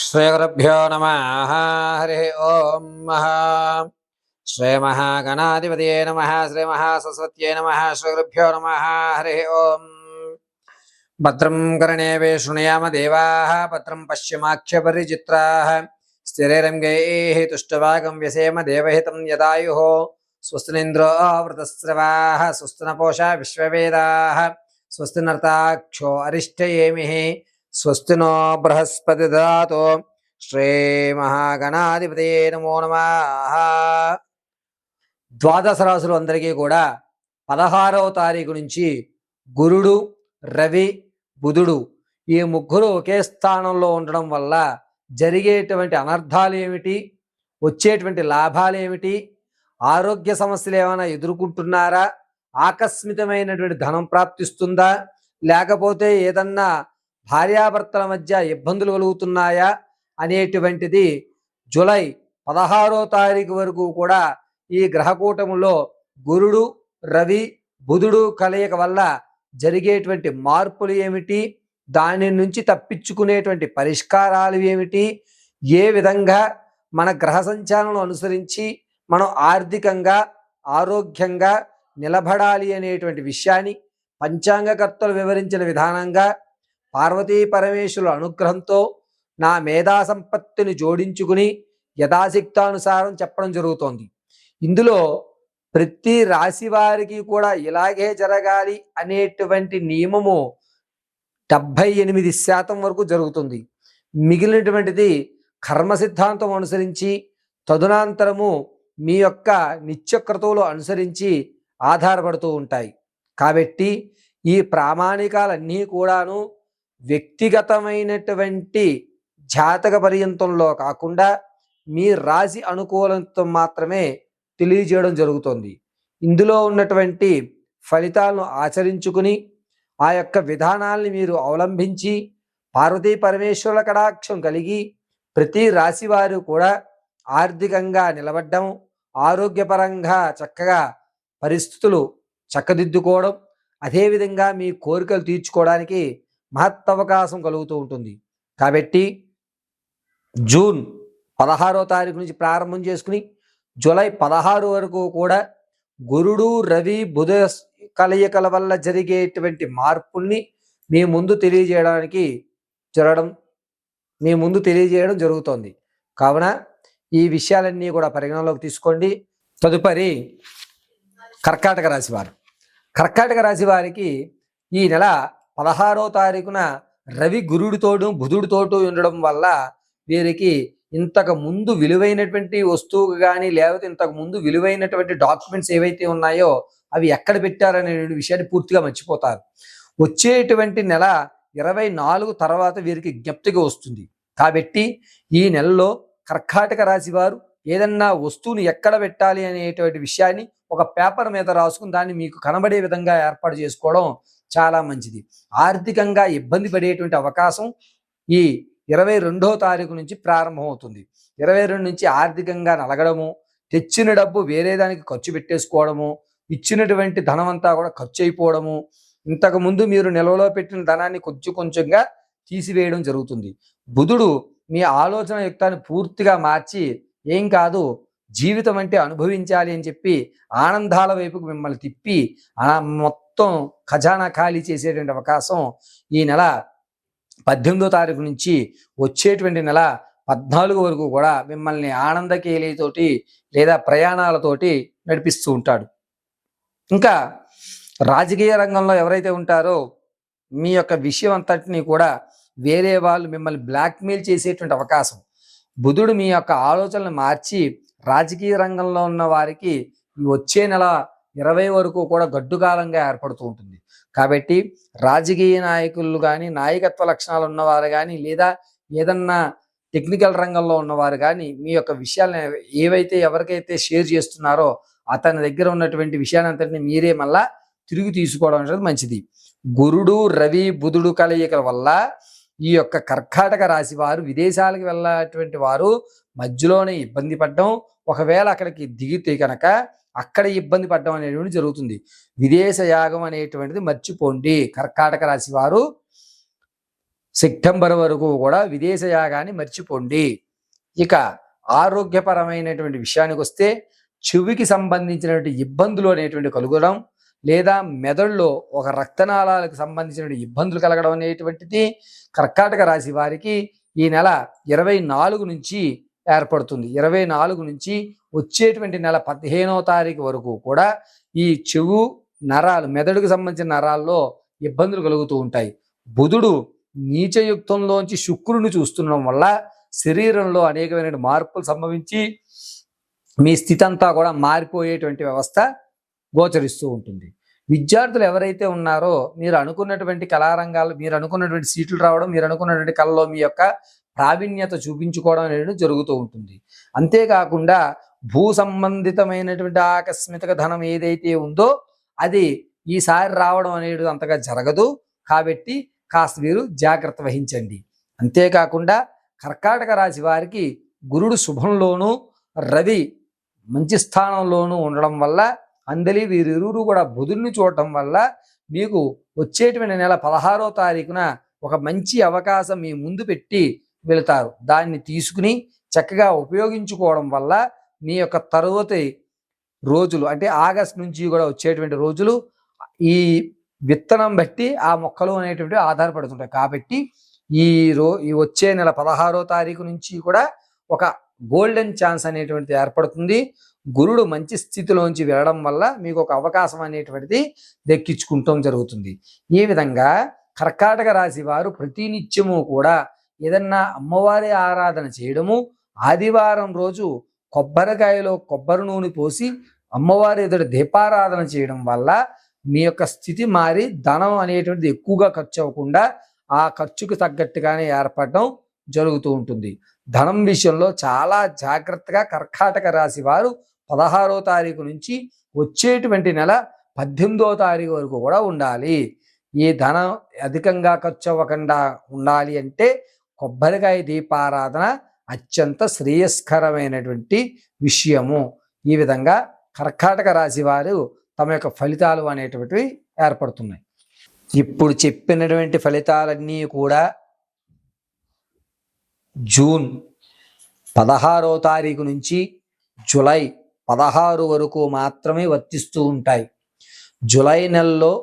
श्रीगुरुभ्यो नमः। हरि ओम श्रीमहागणाधिपतये नमः। श्रीमहासरस्वत्यै नमः। श्रीगुरुभ्यो नमः। हरि ओम। भद्रं कर्णेभिः शृणुयाम देवाः, भद्रं पश्यमाक्षपरिचित्राः, स्थिरैरङ्गैः तुष्टवागं व्यसेम देवहितं यदायुः। स्वस्ति न इन्द्रो वृतस्रवाः, स्वस्ति न पूषा विश्ववेदाः, स्वस्ति नर्ताक्षो अरिष्टयेमिः, स्वस्ति नो बृहस्पति ददातु। శ్రీమహాగణాధిపతయే నమో నమః. ద్వాదశ రాశులు అందరికీ కూడా 16వ తారీఖు నుంచి గురుడు, రవి, బుధుడు ఈ ముగ్గురు ఒకే స్థానంలో ఉండడం వల్ల జరిగేటువంటి అనర్థాలు ఏమిటి, వచ్చేటువంటి లాభాలు ఏమిటి, ఆరోగ్య సమస్యలు ఏమైనా ఎదుర్కొంటున్నారా, ఆకస్మికమైనటువంటి ధనం ప్రాప్తిస్తుందా, లేకపోతే ఏదన్నా భార్యాభర్తల మధ్య ఇబ్బందులు కలుగుతున్నాయా అనేటువంటిది జూలై 16వ తారీఖు వరకు కూడా ఈ గ్రహకూటములో గురుడు, రవి, బుధుడు కలయిక వల్ల జరిగేటువంటి మార్పులు ఏమిటి, దాని నుంచి తప్పించుకునేటువంటి పరిష్కారాలు ఏమిటి, ఏ విధంగా మన గ్రహ సంచాలను అనుసరించి మనం ఆర్థికంగా ఆరోగ్యంగా నిలబడాలి అనేటువంటి విషయాన్ని పంచాంగకర్తలు వివరించిన విధానంగా పార్వతీ పరమేశ్వరుల అనుగ్రహంతో నా మేధా సంపత్తిని జోడించుకుని యథాశక్తానుసారం చెప్పడం జరుగుతోంది. ఇందులో ప్రతి రాశి వారికి కూడా ఇలాగే జరగాలి అనేటువంటి నియమము 78% వరకు జరుగుతుంది. మిగిలినటువంటిది కర్మ సిద్ధాంతం అనుసరించి తదునంతరము మీ యొక్క నిత్యక్రతువులు అనుసరించి ఆధారపడుతూ ఉంటాయి. కాబట్టి ఈ ప్రామాణికాలన్నీ కూడాను వ్యక్తిగతమైనటువంటి జాతక పర్యంతంలో కాకుండా మీ రాశి అనుకూలంతో మాత్రమే తెలియజేయడం జరుగుతుంది. ఇందులో ఉన్నటువంటి ఫలితాలను ఆచరించుకుని ఆ యొక్క విధానాల్ని మీరు అవలంబించి పార్వతీ పరమేశ్వరుల కటాక్షం కలిగి ప్రతి రాశి వారు కూడా ఆర్థికంగా నిలబడ్డం, ఆరోగ్యపరంగా చక్కగా పరిస్థితులు చక్కదిద్దుకోవడం, అదేవిధంగా మీ కోరికలు తీర్చుకోవడానికి మహత్తవకాశం కలుగుతూ ఉంటుంది. కాబట్టి జూన్ 16వ తారీఖు నుంచి ప్రారంభం చేసుకుని జూలై 16 వరకు కూడా గురుడు, రవి, బుధ కలయికల వల్ల జరిగేటువంటి మార్పుల్ని మీ ముందు తెలియజేయడం జరుగుతోంది. కావున ఈ విషయాలన్నీ కూడా పరిగణలోకి తీసుకోండి. తదుపరి కర్కాటక రాశి వారు. కర్కాటక రాశి వారికి ఈ నెల 16వ తారీఖున రవి గురుడితోడు బుధుడితోటూ ఉండడం వల్ల వీరికి ఇంతకు ముందు విలువైనటువంటి వస్తువు కానీ లేకపోతే ఇంతకు ముందు విలువైనటువంటి డాక్యుమెంట్స్ ఏవైతే ఉన్నాయో అవి ఎక్కడ పెట్టారనే విషయాన్ని పూర్తిగా మర్చిపోతారు. వచ్చేటువంటి నెల 24 తర్వాత వీరికి జ్ఞప్తిగా వస్తుంది. కాబట్టి ఈ నెలలో కర్కాటక రాశి వారు ఏదన్నా వస్తువుని ఎక్కడ పెట్టాలి అనేటువంటి విషయాన్ని ఒక పేపర్ మీద రాసుకుని దాన్ని మీకు కనబడే విధంగా ఏర్పాటు చేసుకోవడం చాలా మంచిది. ఆర్థికంగా ఇబ్బంది పడేటువంటి అవకాశం ఈ 22వ తారీఖు నుంచి ప్రారంభమవుతుంది. 22 నుంచి ఆర్థికంగా నలగడము, తెచ్చిన డబ్బు వేరే దానికి ఖర్చు పెట్టేసుకోవడము, ఇచ్చినటువంటి ధనం అంతా కూడా ఖర్చు అయిపోవడము, ఇంతకుముందు మీరు నిల్వలో పెట్టిన ధనాన్ని కొంచెంగా తీసివేయడం జరుగుతుంది. బుధుడు మీ ఆలోచన యుక్తాన్ని పూర్తిగా మార్చి ఏం కాదు జీవితం అంటే అనుభవించాలి అని చెప్పి ఆనందాల వైపుకు మిమ్మల్ని తిప్పి మొత్తం ఖజానా ఖాళీ చేసేటువంటి అవకాశం ఈ నెల 18వ తారీఖు నుంచి వచ్చేటువంటి నెల 14 వరకు కూడా మిమ్మల్ని ఆనందకేలితోటి లేదా ప్రయాణాలతోటి నడిపిస్తూ ఉంటాడు. ఇంకా రాజకీయ రంగంలో ఎవరైతే ఉంటారో మీ యొక్క విషయం అంతటినీ కూడా వేరే వాళ్ళు మిమ్మల్ని బ్లాక్మెయిల్ చేసేటువంటి అవకాశం. బుధుడు మీ యొక్క ఆలోచనలు మార్చి రాజకీయ రంగంలో ఉన్న వారికి వచ్చే నెల 20 వరకు కూడా గడ్డుకాలంగా ఏర్పడుతూ ఉంటుంది. కాబట్టి రాజకీయ నాయకులు కానీ, నాయకత్వ లక్షణాలు ఉన్నవారు కానీ, లేదా ఏదన్నా టెక్నికల్ రంగంలో ఉన్నవారు కానీ మీ యొక్క విషయాలను ఏవైతే ఎవరికైతే షేర్ చేస్తున్నారో అతని దగ్గర ఉన్నటువంటి విషయాన్ని అంతటిని మీరే మళ్ళా తిరిగి తీసుకోవడం అనేది మంచిది. గురుడు, రవి, బుధుడు కలయికల వల్ల ఈ యొక్క కర్కాటక రాశి వారు విదేశాలకు వెళ్ళేటువంటి వారు మధ్యలోనే ఇబ్బంది పడడం, ఒకవేళ అక్కడికి దిగితే కనుక అక్కడ ఇబ్బంది పడడం అనేటువంటి జరుగుతుంది. విదేశ యాగం అనేటువంటిది మర్చిపోండి. కర్కాటక రాశి వారు సెప్టెంబర్ వరకు కూడా విదేశ యాగాన్ని మర్చిపోండి. ఇక ఆరోగ్యపరమైనటువంటి విషయానికి వస్తే చెవికి సంబంధించినటువంటి ఇబ్బందులు అనేటువంటి కలగడం, లేదా మెదడులో ఒక రక్తనాళాలకు సంబంధించినటువంటి ఇబ్బందులు కలగడం అనేటువంటిది కర్కాటక రాశి వారికి ఈ నెల 24 నుంచి ఏర్పడుతుంది. 24 నుంచి వచ్చేటువంటి నెల 15వ తారీఖు వరకు కూడా ఈ చెవు నరాలు, మెదడుకు సంబంధించిన నరాల్లో ఇబ్బందులు కలుగుతూ ఉంటాయి. బుధుడు నీచయుక్తంలోంచి శుక్రుని చూస్తుండడం వల్ల శరీరంలో అనేకమైన మార్పులు సంభవించి మీ స్థితి అంతా కూడా మారిపోయేటువంటి వ్యవస్థ గోచరిస్తూ ఉంటుంది. విద్యార్థులు ఎవరైతే ఉన్నారో మీరు అనుకున్నటువంటి కళారంగాలు, మీరు అనుకున్నటువంటి సీట్లు రావడం, మీరు అనుకున్నటువంటి కళలో మీ యొక్క ప్రావీణ్యత చూపించుకోవడం అనేది జరుగుతూ ఉంటుంది. అంతేకాకుండా భూ సంబంధితమైనటువంటి ఆకస్మిక ధనం ఏదైతే ఉందో అది ఈసారి రావడం అనేది అంతగా జరగదు. కాబట్టి కాస్త మీరు జాగ్రత్త వహించండి. అంతేకాకుండా కర్కాటక రాశి వారికి గురుడు శుభంలోనూ రవి మంచి స్థానంలోనూ ఉండడం వల్ల అందలి వీరిరువురు కూడా బుధుడిని చూడటం వల్ల మీకు వచ్చేటువంటి నెల 16వ తారీఖున ఒక మంచి అవకాశం మీ ముందు పెట్టి వెళతారు. దాన్ని తీసుకుని చక్కగా ఉపయోగించుకోవడం వల్ల మీ యొక్క తరువాతి రోజులు అంటే ఆగస్టు నుంచి కూడా వచ్చేటువంటి రోజులు ఈ విత్తనం బట్టి ఆ మొక్కలు అనేటువంటి ఆధారపడుతుంటాయి. కాబట్టి ఈ వచ్చే నెల 16వ తారీఖు నుంచి కూడా ఒక గోల్డెన్ ఛాన్స్ అనేటువంటిది ఏర్పడుతుంది. గురుడు మంచి స్థితిలోంచి వెళ్ళడం వల్ల మీకు ఒక అవకాశం అనేటువంటిది దక్కించుకుంటాం జరుగుతుంది. ఈ విధంగా కర్కాటక రాశి వారు ప్రతినిత్యము కూడా ఏదన్నా అమ్మవారి ఆరాధన చేయడము, ఆదివారం రోజు కొబ్బరికాయలో కొబ్బరి నూనె పోసి అమ్మవారి ఎదుట దీపారాధన చేయడం వల్ల మీ యొక్క స్థితి మారి ధనం అనేటువంటిది ఎక్కువగా ఖర్చు అవ్వకుండా ఆ ఖర్చుకు తగ్గట్టుగానే ఏర్పడడం జరుగుతూ ఉంటుంది. ధనం విషయంలో చాలా జాగ్రత్తగా కర్కాటక రాశి వారు 16వ తారీఖు నుంచి వచ్చేటువంటి నెల 18వ తారీఖు వరకు కూడా ఉండాలి. ఈ ధనం అధికంగా ఖర్చు అవ్వకుండా ఉండాలి అంటే కొబ్బరికాయ దీపారాధన అత్యంత శ్రేయస్కరమైనటువంటి విషయము. ఈ విధంగా కర్కాటక రాశి వారు తమ యొక్క ఫలితాలు అనేటువంటివి ఏర్పడుతున్నాయి. ఇప్పుడు చెప్పినటువంటి ఫలితాలన్నీ కూడా జూన్ 16వ తారీఖు నుంచి జూలై 16 వరకు మాత్రమే వర్తిస్తూ ఉంటాయి. జూలై నెలలో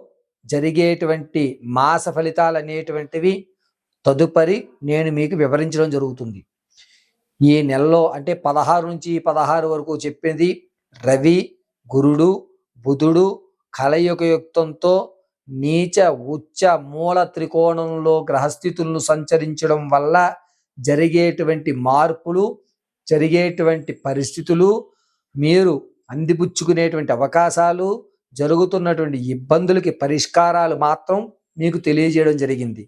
జరిగేటువంటి మాస ఫలితాలు అనేటువంటివి తదుపరి నేను మీకు వివరించడం జరుగుతుంది. ఈ నెలలో అంటే 16 నుంచి 16 వరకు చెప్పింది రవి, గురుడు, బుధుడు కలయుగయుక్తంతో నీచ ఉచ్చ మూల త్రికోణంలో గ్రహస్థితులను సంచరించడం వల్ల జరిగేటువంటి మార్పులు, జరిగేటువంటి పరిస్థితులు, మీరు అందిపుచ్చుకునేటువంటి అవకాశాలు, జరుగుతున్నటువంటి ఇబ్బందులకి పరిష్కారాలు మాత్రం మీకు తెలియజేయడం జరిగింది.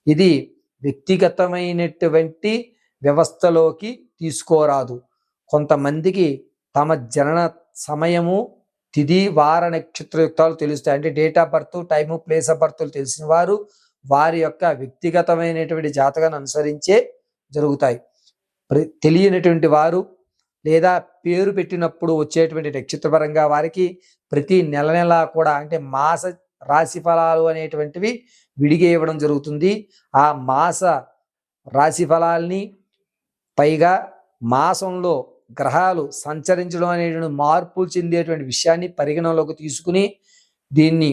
ఇది వ్యక్తిగతమైనటువంటి వ్యవస్థలోకి తీసుకోరాదు. కొంతమందికి తమ జనన సమయము, తిథి, వార, నక్షత్రయుక్తాలు తెలుస్తాయి. అంటే date of birth, time, place of బర్త్లు తెలిసిన వారు వారి యొక్క వ్యక్తిగతమైనటువంటి జాతకాన్ని అనుసరించే జరుగుతాయి. తెలియనటువంటి వారు లేదా పేరు పెట్టినప్పుడు వచ్చేటువంటి నక్షత్రపరంగా వారికి ప్రతి నెల నెలా కూడా అంటే మాస రాశి ఫలాలు అనేటువంటివి విడిగా ఇవ్వడం జరుగుతుంది. ఆ మాస రాశి ఫలాల్ని పైగా మాసంలో గ్రహాలు సంచరించడం అనేటువంటి మార్పులు చెందేటువంటి విషయాన్ని పరిగణలోకి తీసుకుని దీన్ని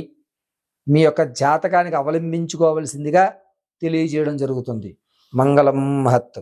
మీ యొక్క జాతకానికి అవలంబించుకోవలసిందిగా తెలియజేయడం జరుగుతుంది. మంగళం మహత్.